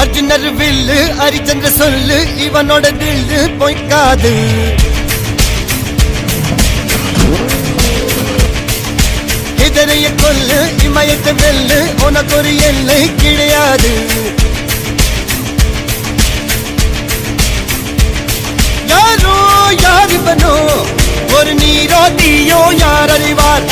அர்ஜுனர் வில்லு ஹரிச்சந்திர சொல்லு இவனோட தில்லு பொய்க்காது. இதனைய கொல்லு இமயத்தை வெல்லு உனக்கு ஒரு எல்லை கிடையாது. யாரோ யார் இவனோ ஒரு நீரோ தீயோ யார் அறிவார்.